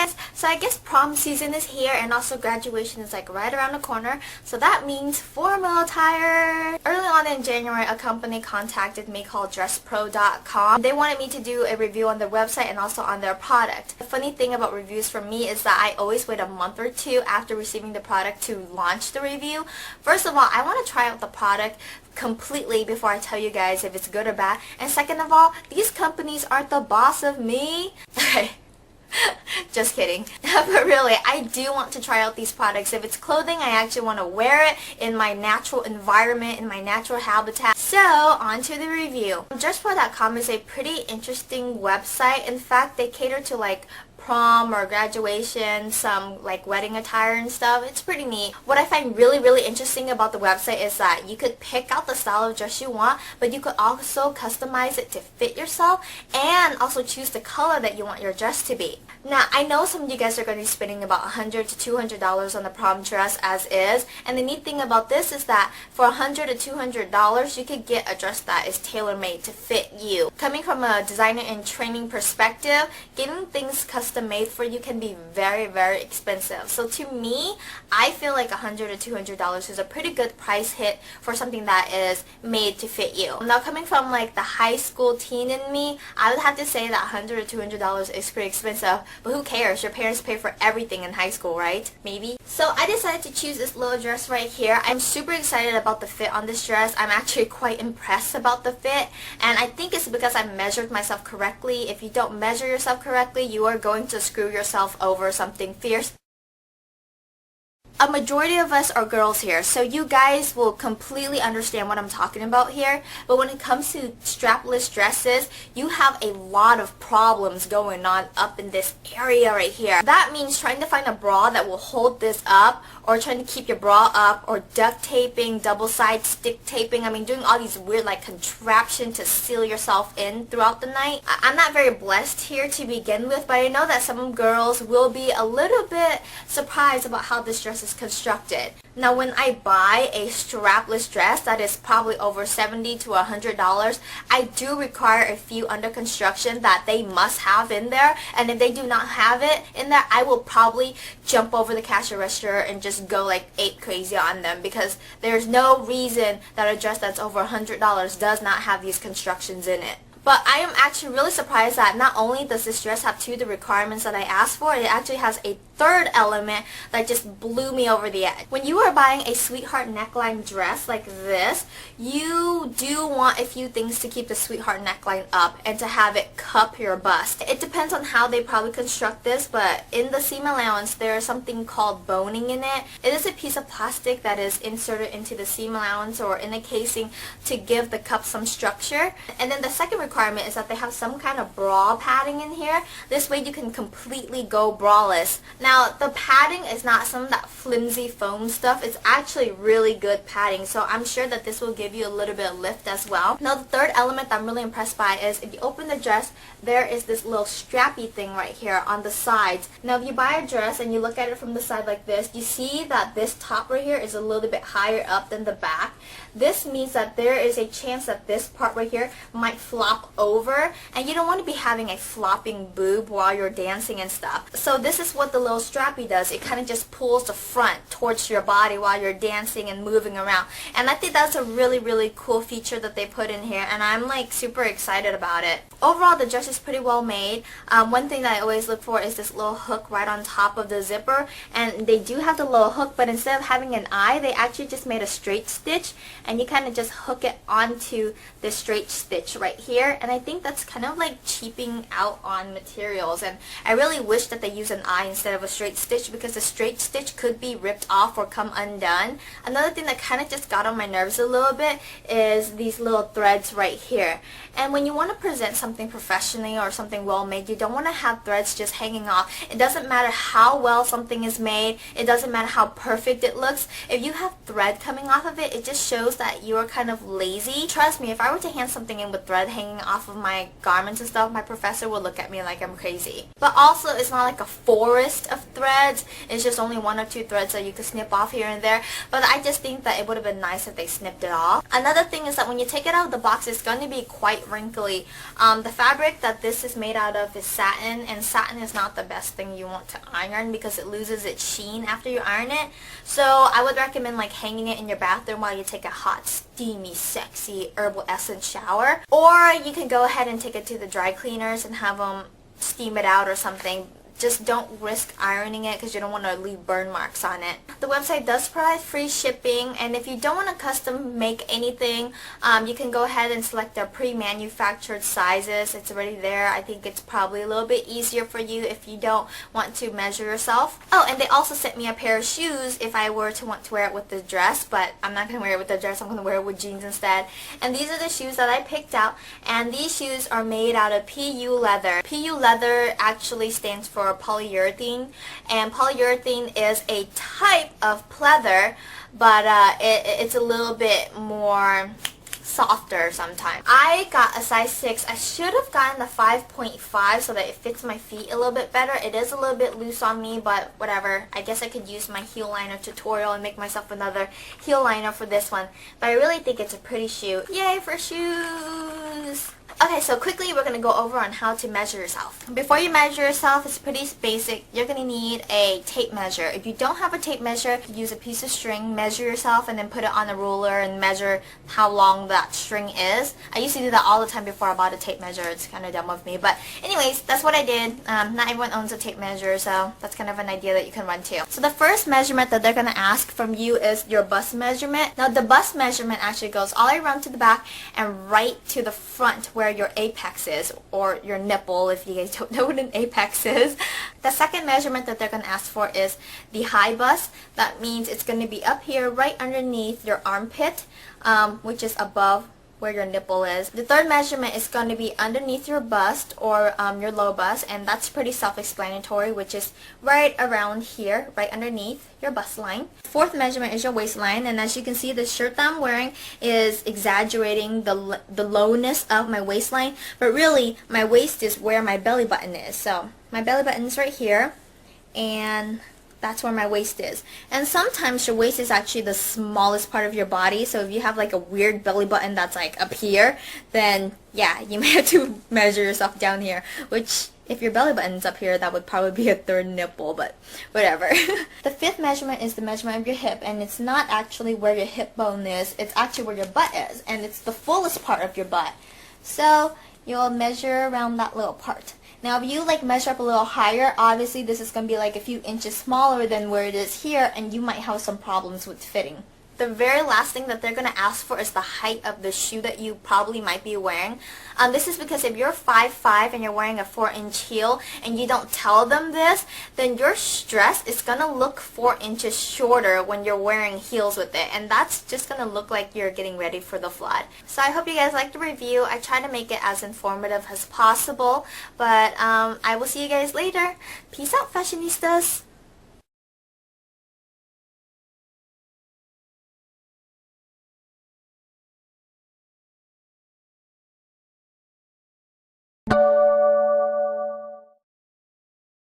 guys, so I guess prom season is here and also graduation is like right around the corner, so that means formal attire. Early on in January, a company contacted me called DressPro.com. They wanted me to do a review on their website and also on their product. The funny thing about reviews for me is that I always wait a month or two after receiving the product to launch the review. First of all, I want to try out the product completely before I tell you guys if it's good or bad. And second of all, these companies aren't the boss of me. Okay. Just kidding. But really, I do want to try out these products. If it's clothing, I actually want to wear it in my natural environment, in my natural habitat. So, on to the review. DressPro.com is a pretty interesting website. In fact, they cater to like prom or graduation, some like wedding attire and stuff. It's pretty neat. What I find really interesting about the website is that you could pick out the style of dress you want, but you could also customize it to fit yourself and also choose the color that you want your dress to be. Now, I know some of you guys are going to be spending about $100 to $200 on the prom dress as is, and the neat thing about this is that for $100 to $200, you could get a dress that is tailor-made to fit you. Coming from a designer and training perspective, getting things custom made for you can be very expensive. So to me, I feel like $100 to $200 is a pretty good price hit for something that is made to fit you. Now, coming from like the high school teen in me, I would have to say that $100 to $200 is pretty expensive, but who cares? Your parents pay for everything in high school, right? Maybe? So I decided to choose this little dress right here. I'm super excited about the fit on this dress. I'm actually quite impressed about the fit, and I think it's because I measured myself correctly. If you don't measure yourself correctly, you are going to screw yourself over something fierce. A majority of us are girls here, so you guys will completely understand what I'm talking about here. But when it comes to strapless dresses, you have a lot of problems going on up in this area right here. That means trying to find a bra that will hold this up, or trying to keep your bra up, or duct taping, double side stick taping. I mean, doing all these weird like contraption to seal yourself in throughout the night. I'm not very blessed here to begin with, but I know that some girls will be a little bit surprised about how this dress is constructed. Now, when I buy a strapless dress that is probably over $70 to $100, I do require a few under construction that they must have in there, and if they do not have it in there, I will probably jump over the cash register and just go like ape crazy on them, because there's no reason that a dress that's over $100 does not have these constructions in it. But I am actually really surprised that not only does this dress have two of the requirements that I asked for, it actually has a third element that just blew me over the edge. When you are buying a sweetheart neckline dress like this, you do want a few things to keep the sweetheart neckline up and to have it cup your bust. It depends on how they probably construct this, but in the seam allowance there is something called boning in it. It is a piece of plastic that is inserted into the seam allowance or in the casing to give the cup some structure. And then the second requirement is that they have some kind of bra padding in here. This way you can completely go braless. Now, the padding is not some of that flimsy foam stuff. It's actually really good padding, so I'm sure that this will give you a little bit of lift as well. Now, the third element that I'm really impressed by is if you open the dress, there is this little strappy thing right here on the sides. Now, if you buy a dress and you look at it from the side like this, you see that this top right here is a little bit higher up than the back. This means that there is a chance that this part right here might flop over, and you don't want to be having a flopping boob while you're dancing and stuff. So this is what the little strappy does. It kind of just pulls the front towards your body while you're dancing and moving around, and I think that's a really cool feature that they put in here, and I'm like super excited about it. Overall, the dress is pretty well made. One thing that I always look for is this little hook right on top of the zipper, and they do have the little hook, but instead of having an eye, they actually just made a straight stitch, and you kind of just hook it onto the straight stitch right here, and I think that's kind of like cheaping out on materials, and I really wish that they use an eye instead of a straight stitch, because the straight stitch could be ripped off or come undone. Another thing that kind of just got on my nerves a little bit is these little threads right here. And when you want to present something professionally or something well made, you don't want to have threads just hanging off. It doesn't matter how well something is made, it doesn't matter how perfect it looks. If you have thread coming off of it, it just shows that you're kind of lazy. Trust me, if I were to hand something in with thread hanging off of my garments and stuff, my professor would look at me like I'm crazy. But also, it's not like a forest of threads. It's just only 1 or 2 threads that you could snip off here and there, but I just think that it would have been nice if they snipped it off. Another thing is that when you take it out of the box, it's going to be quite wrinkly. The fabric that this is made out of is satin, and satin is not the best thing you want to iron because it loses its sheen after you iron it. So I would recommend like hanging it in your bathroom while you take a hot, steamy, sexy herbal essence shower. Or you can go ahead and take it to the dry cleaners and have them steam it out or something. Just don't risk ironing it because you don't want to leave burn marks on it. The website does provide free shipping, and if you don't want to custom make anything, you can go ahead and select their pre-manufactured sizes. It's already there. I think it's probably a little bit easier for you if you don't want to measure yourself. Oh, and they also sent me a pair of shoes if I were to want to wear it with the dress, but I'm not going to wear it with the dress. I'm going to wear it with jeans instead. And these are the shoes that I picked out, and these shoes are made out of PU leather. PU leather actually stands for polyurethane, and polyurethane is a type of pleather, but it's a little bit more softer sometimes. I got a size 6. I should have gotten the 5.5 so that it fits my feet a little bit better. It is a little bit loose on me, but whatever. I guess I could use my heel liner tutorial and make myself another heel liner for this one. But I really think it's a pretty shoe. Yay for shoes! Okay, so quickly we're going to go over on how to measure yourself. Before you measure yourself, it's pretty basic. You're going to need a tape measure. If you don't have a tape measure, use a piece of string, measure yourself, and then put it on a ruler and measure how long that string is. I used to do that all the time before I bought a tape measure. It's kind of dumb of me. But anyways, that's what I did. Not everyone owns a tape measure, so that's kind of an idea that you can run to. So the first measurement that they're going to ask from you is your bust measurement. Now the bust measurement actually goes all the way around to the back and right to the front where your apex is, or your nipple if you guys don't know what an apex is. The second measurement that they're going to ask for is the high bust. That means it's going to be up here right underneath your armpit, which is above where your nipple is. The third measurement is going to be underneath your bust, or your low bust, and that's pretty self-explanatory, which is right around here, right underneath your bust line. Fourth measurement is your waistline, and as you can see, the shirt that I'm wearing is exaggerating the lowness of my waistline, but really my waist is where my belly button is. So my belly button is right here, and that's where my waist is. And sometimes your waist is actually the smallest part of your body, so if you have like a weird belly button that's like up here, then yeah, you may have to measure yourself down here, which if your belly button's up here, that would probably be a third nipple, but whatever. The fifth measurement is the measurement of your hip, and it's not actually where your hip bone is, it's actually where your butt is, and it's the fullest part of your butt. So you'll measure around that little part. Now if you like measure up a little higher, obviously this is going to be like a few inches smaller than where it is here, and you might have some problems with fitting. The very last thing that they're going to ask for is the height of the shoe that you probably might be wearing. This is because if you're 5'5" and you're wearing a 4-inch heel and you don't tell them this, then your dress is going to look 4 inches shorter when you're wearing heels with it, and that's just going to look like you're getting ready for the flood. So I hope you guys liked the review. I try to make it as informative as possible, but I will see you guys later. Peace out, fashionistas!